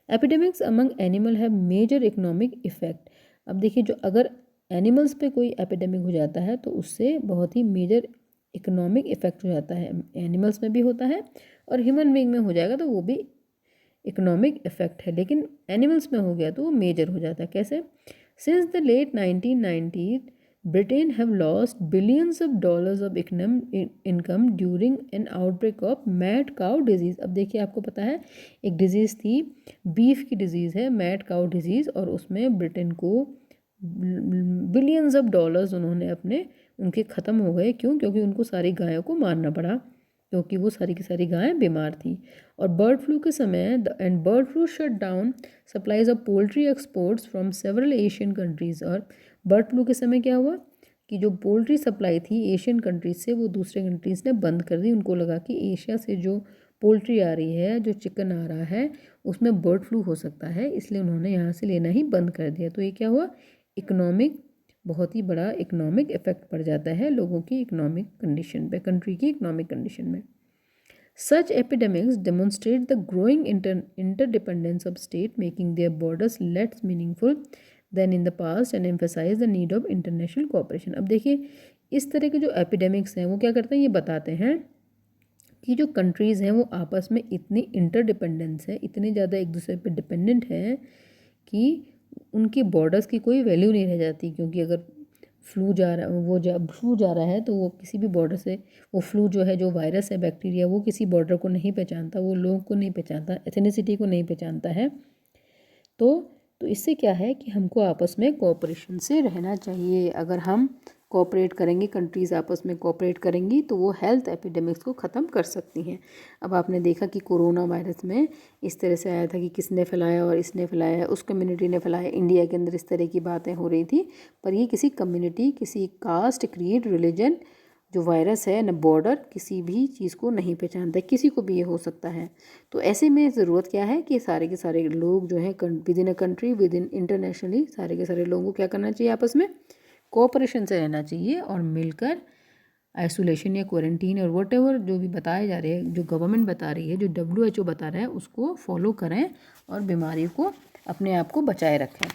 [SPEAKER 1] Epidemics among animal have major economic effect. अब देखिए, जो अगर एनिमल्स पे कोई एपिडेमिक हो जाता है तो उससे बहुत ही मेजर इकोनॉमिक इफ़ेक्ट हो जाता है। एनिमल्स में भी होता है और ह्यूमन बीइंग में हो जाएगा तो वो भी इकोनॉमिक इफ़ेक्ट है, लेकिन एनिमल्स में हो गया तो वो मेजर हो जाता है। कैसे? Since the late 1990s Britain have lost billions of dollars of income during an outbreak of mad cow disease। अब देखिए, आपको पता है एक डिजीज़ थी, बीफ की डिजीज़ है मैड काउ डिजीज़, और उसमें ब्रिटेन को बिलियंस ऑफ डॉलर्स उन्होंने उनके ख़त्म हो गए। क्यों? क्योंकि उनको सारी गायों को मारना पड़ा, क्योंकि वो सारी की सारी गायें बीमार थी। और बर्ड फ्लू के समय bird flu shut down supplies of poultry exports from several Asian countries. और बर्ड फ्लू के समय क्या हुआ कि जो पोल्ट्री सप्लाई थी एशियन कंट्रीज़ से वो दूसरे कंट्रीज़ ने बंद कर दी। उनको लगा कि एशिया से जो पोल्ट्री आ रही है, जो चिकन आ रहा है, उसमें बर्ड फ्लू हो सकता है, इसलिए उन्होंने यहाँ से लेना ही बंद कर दिया। तो ये क्या हुआ, बहुत ही बड़ा इकोनॉमिक इफेक्ट पड़ जाता है लोगों की इकोनॉमिक कंडीशन पे, कंट्री की इकोनॉमिक कंडीशन में। Such epidemics demonstrate the growing interdependence of state, making their borders less meaningful than in the past and emphasize the need of international cooperation। अब देखिए, इस तरह के जो एपिडेमिक्स हैं वो क्या करते हैं, ये बताते हैं कि जो कंट्रीज़ हैं वो आपस में इतनी इंटरडिपेंडेंस है, इतने ज़्यादा एक दूसरे पे डिपेंडेंट हैं कि उनकी बॉर्डर्स की कोई वैल्यू नहीं रह जाती। क्योंकि अगर फ्लू जा रहा है तो वो किसी भी बॉर्डर से, वो फ्लू जो है, जो वायरस है, बैक्टीरिया, वो किसी बॉर्डर को नहीं पहचानता, वो लोगों को नहीं पहचानता, एथनिसिटी को नहीं पहचानता है। तो इससे क्या है कि हमको आपस में कोऑपरेशन से रहना चाहिए। अगर हम कोऑपरेट करेंगी, कंट्रीज़ आपस में कोऑपरेट करेंगी तो वो हेल्थ एपिडेमिक्स को ख़त्म कर सकती हैं। अब आपने देखा कि कोरोना वायरस में इस तरह से आया था कि किसने फैलाया और इसने फैलाया, उस कम्युनिटी ने फैलाया, इंडिया के अंदर इस तरह की बातें हो रही थी। पर ये किसी कम्युनिटी, किसी कास्ट, क्रीड, रिलीजन, जो वायरस है न बॉर्डर, किसी भी चीज़ को नहीं पहचानता, किसी को भी ये हो सकता है। तो ऐसे में ज़रूरत क्या है कि सारे के सारे लोग जो है with in a country, with in internationally, सारे के सारे लोगों को क्या करना चाहिए, आपस में कोऑपरेशन से रहना चाहिए और मिलकर आइसोलेशन या क्वारंटीन और वट एवर जो भी बताए जा रहे हैं, जो गवर्नमेंट बता रही है, जो WHO बता रहा है, उसको फॉलो करें और बीमारी को अपने आप को बचाए रखें।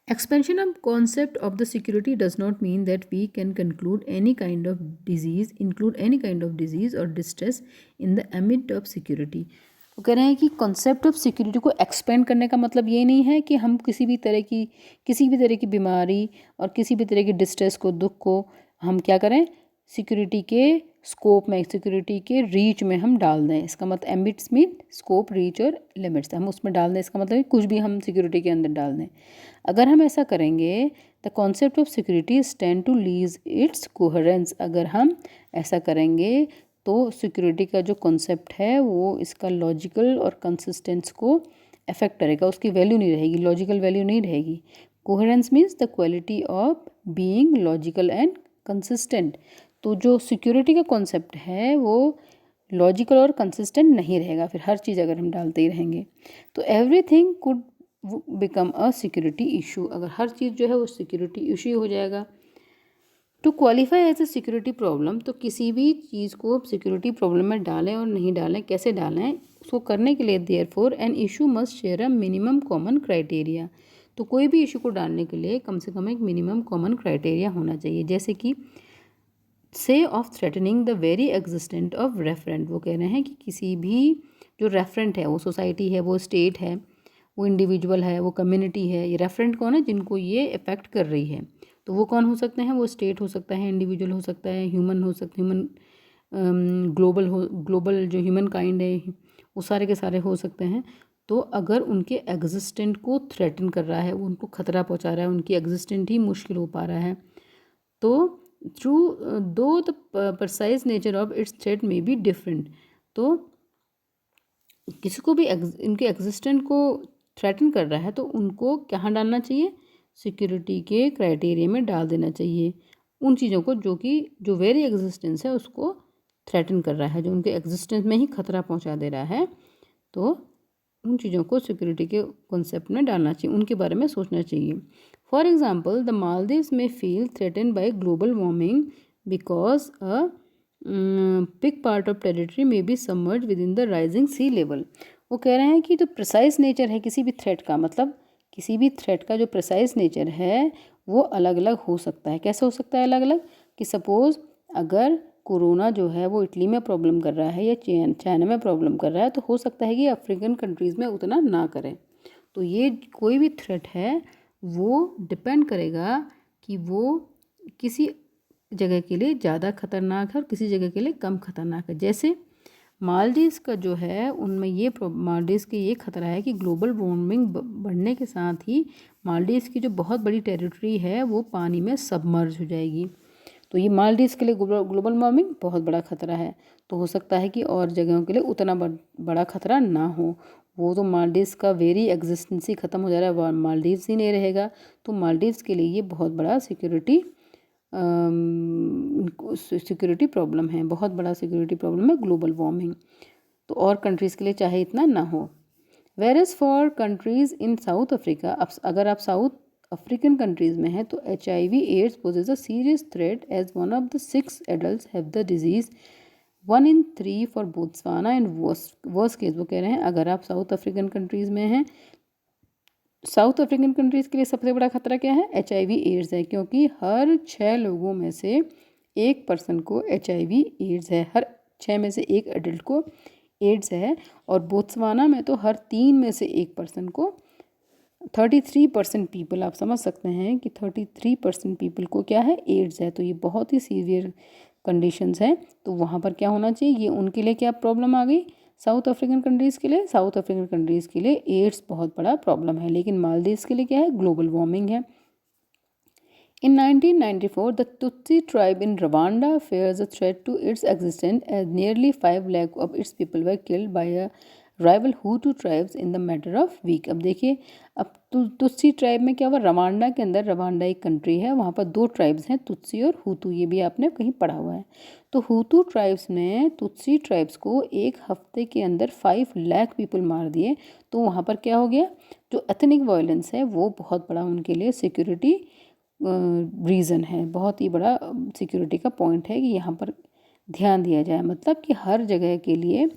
[SPEAKER 1] Expansion of concept of the security does not mean that we can include any kind of disease or distress in the ambit of security। वो कह रहे हैं कि कॉन्सेप्ट ऑफ सिक्योरिटी को एक्सपेंड करने का मतलब ये नहीं है कि हम किसी भी तरह की बीमारी और किसी भी तरह की डिस्ट्रेस को, दुख को हम क्या करें, सिक्योरिटी के स्कोप में, सिक्योरिटी के रीच में हम डाल दें। इसका मतलब एम्बिट्स मीन स्कोप, रीच और लिमिट्स, हम उसमें डाल दें। इसका मतलब कुछ भी हम सिक्योरिटी के अंदर डाल दें। अगर हम ऐसा करेंगे the concept of security tend to lose its coherence. अगर हम ऐसा करेंगे तो सिक्योरिटी का जो कॉन्सेप्ट है वो इसका लॉजिकल और कंसिस्टेंस को अफेक्ट करेगा, उसकी वैल्यू नहीं रहेगी, लॉजिकल वैल्यू नहीं रहेगी। Coherence means the quality of being logical and consistent. तो जो सिक्योरिटी का कॉन्सेप्ट है वो लॉजिकल और कंसिस्टेंट नहीं रहेगा, फिर हर चीज़ अगर हम डालते ही रहेंगे तो everything could become a security issue. अगर हर चीज़ जो है वो सिक्योरिटी इशू हो जाएगा। To qualify as a security problem, तो किसी भी चीज़ को सिक्योरिटी प्रॉब्लम में डालें और नहीं डालें, कैसे डालें, उसको करने के लिए therefore an issue must share a minimum common criteria. तो कोई भी इशू को डालने के लिए कम से कम एक मिनिमम कॉमन क्राइटेरिया होना चाहिए। जैसे कि से of threatening the very existent of referent. वो कह रहे हैं कि किसी भी जो रेफरेंट है, वो सोसाइटी है, वो स्टेट है, वो इंडिविजुअल है, वो कम्युनिटी है, ये रेफरेंट कौन है, जिनको ये इफेक्ट कर रही है। तो वो कौन हो सकते हैं, वो स्टेट हो सकता है, इंडिविजुअल हो सकता है, ह्यूमन हो सकते, ग्लोबल जो ह्यूमन काइंड है, वो सारे के सारे हो सकते हैं। तो अगर उनके एग्जिस्टेंट को थ्रेटन कर रहा है, वो उनको खतरा पहुंचा रहा है, उनकी एग्जिस्टेंट ही मुश्किल हो पा रहा है, तो थ्रू दो the precise nature of its threat may be different. तो किसी को भी इनके एग्जिस्टेंट को थ्रेटन कर रहा है तो उनको कहाँ डालना चाहिए, सिक्योरिटी के क्राइटेरिया में डाल देना चाहिए उन चीज़ों को जो वेरी एग्जिस्टेंस है उसको थ्रेटन कर रहा है, जो उनके एग्जिस्टेंस में ही खतरा पहुंचा दे रहा है। तो उन चीज़ों को सिक्योरिटी के कॉन्सेप्ट में डालना चाहिए, उनके बारे में सोचना चाहिए। फॉर एग्जाम्पल द मालदीव्स में feel threaten by global warming because a big part of territory में be submerge within the rising sea level. वो कह रहे हैं कि जो प्रिसाइज नेचर है किसी भी थ्रेट का, मतलब किसी भी थ्रेट का जो प्रिसाइज नेचर है वो अलग अलग हो सकता है। कैसे हो सकता है अलग अलग, कि सपोज़ अगर कोरोना जो है वो इटली में प्रॉब्लम कर रहा है या चाइना में प्रॉब्लम कर रहा है, तो हो सकता है कि अफ्रीकन कंट्रीज़ में उतना ना करें। तो ये कोई भी थ्रेट है वो डिपेंड करेगा कि वो किसी जगह के लिए ज़्यादा खतरनाक है और किसी जगह के लिए कम खतरनाक है। जैसे मालदीव्स का जो है उनमें ये मालदीव्स के ये खतरा है कि ग्लोबल वार्मिंग बढ़ने के साथ ही मालदीव्स की जो बहुत बड़ी टेरिटरी है वो पानी में सबमर्ज हो जाएगी। तो ये मालदीव्स के लिए ग्लोबल वार्मिंग बहुत बड़ा खतरा है। तो हो सकता है कि और जगहों के लिए उतना बड़ा खतरा ना हो। वो तो मालदीव्स का वेरी एग्जिस्टेंस ही ख़त्म हो जा रहा है, मालदीव्स ही नहीं रहेगा। तो मालदीव्स के लिए ये बहुत बड़ा सिक्योरिटी प्रॉब्लम है, बहुत बड़ा सिक्योरिटी प्रॉब्लम है ग्लोबल वार्मिंग। तो और कंट्रीज़ के लिए चाहे इतना ना हो। Whereas for countries in south Africa, अब अगर आप साउथ अफ्रीकन कंट्रीज़ में हैं तो HIV AIDS poses a serious threat as 1 of the 6 adults have the disease, 1 in 3 for Botswana and worse case. वो कह रहे हैं अगर आप साउथ अफ्रीकन कंट्रीज़ में हैं, साउथ अफ्रीकन कंट्रीज़ के लिए सबसे बड़ा खतरा क्या है, HIV एड्स है, क्योंकि हर 6 लोगों में से एक पर्सन को HIV एड्स है, हर 6 में से एक एडल्ट को एड्स है। और बोत्सवाना में तो हर 3 में से एक पर्सन को, 33% पीपल, आप समझ सकते हैं कि 33% पीपल को क्या है, एड्स है। तो ये बहुत ही सीवियर कंडीशंस हैं। तो वहाँ पर क्या होना चाहिए, ये उनके लिए क्या प्रॉब्लम आ गई, साउथ अफ्रीकन कंट्रीज़ के लिए, साउथ अफ्रीकन कंट्रीज़ के लिए एड्स बहुत बड़ा प्रॉब्लम है। लेकिन मालदीव्स के लिए क्या है, ग्लोबल वार्मिंग है। In 1994, the Tutsi tribe in Rwanda fears a threat to its existence as nearly 5 lakh of its people were killed by a rival Hutu tribes in the matter of week. अब देखिए, अब Tutsi tribe में क्या हुआ, Rwanda के अंदर, Rwanda एक country है, वहाँ पर दो ट्राइब्स हैं, तुत्सी और हुतू, ये भी आपने कहीं पढ़ा हुआ है। तो हुतू ट्राइब्स ने तुत्सी ट्राइब्स को एक हफ्ते के अंदर 5 लाख पीपल मार दिए। तो वहाँ पर क्या हो गया, जो एथनिक वायलेंस है वो बहुत बड़ा उनके लिए सिक्योरिटी रीज़न है, बहुत ही बड़ा सिक्योरिटी का पॉइंट है कि यहाँ पर ध्यान दिया जाए। मतलब कि हर जगह के लिए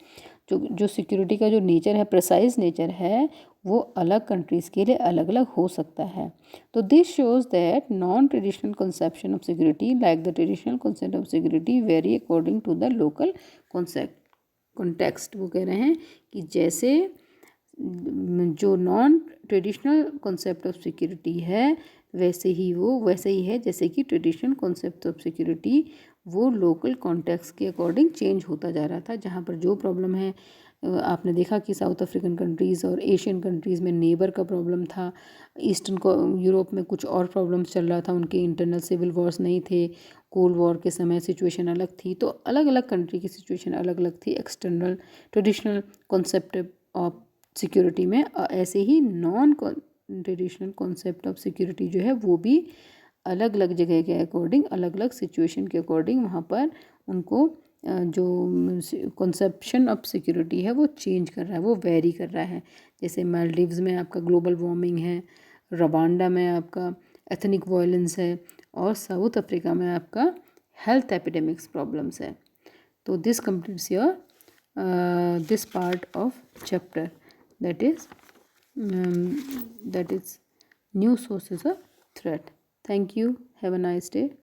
[SPEAKER 1] जो सिक्योरिटी का जो नेचर है, प्रिसाइज नेचर है, वो अलग कंट्रीज़ के लिए अलग अलग हो सकता है। तो this shows that non traditional conception of security like the traditional concept of security vary according to the local concept context. वो कह रहे हैं कि जैसे जो non traditional concept of security है वैसे ही है जैसे कि ट्रेडिशनल कॉन्सेप्ट ऑफ सिक्योरिटी वो लोकल कॉन्टेक्स्ट के अकॉर्डिंग चेंज होता जा रहा था। जहाँ पर जो प्रॉब्लम है, आपने देखा कि साउथ अफ्रीकन कंट्रीज़ और एशियन कंट्रीज़ में नेबर का प्रॉब्लम था, ईस्टर्न को यूरोप में कुछ और प्रॉब्लम्स चल रहा था, उनके इंटरनल सिविल वॉर्स नहीं थे, कोल्ड वॉर के समय सिचुएशन अलग थी। तो अलग अलग कंट्री की सिचुएशन अलग अलग थी external traditional concept of security में। ऐसे ही non traditional concept of security जो है वो भी अलग अलग जगह के अकॉर्डिंग, अलग अलग सिचुएशन के अकॉर्डिंग वहाँ पर उनको जो कॉन्सेप्शन ऑफ सिक्योरिटी है वो चेंज कर रहा है, वो वेरी कर रहा है। जैसे मालदीव्स में आपका ग्लोबल वार्मिंग है, रवांडा में आपका एथनिक वायलेंस है, और साउथ अफ्रीका में आपका हेल्थ एपिडेमिक्स प्रॉब्लम्स है। तो this completes your this part of chapter, that is that is new sources of threat. Thank you, have a nice day.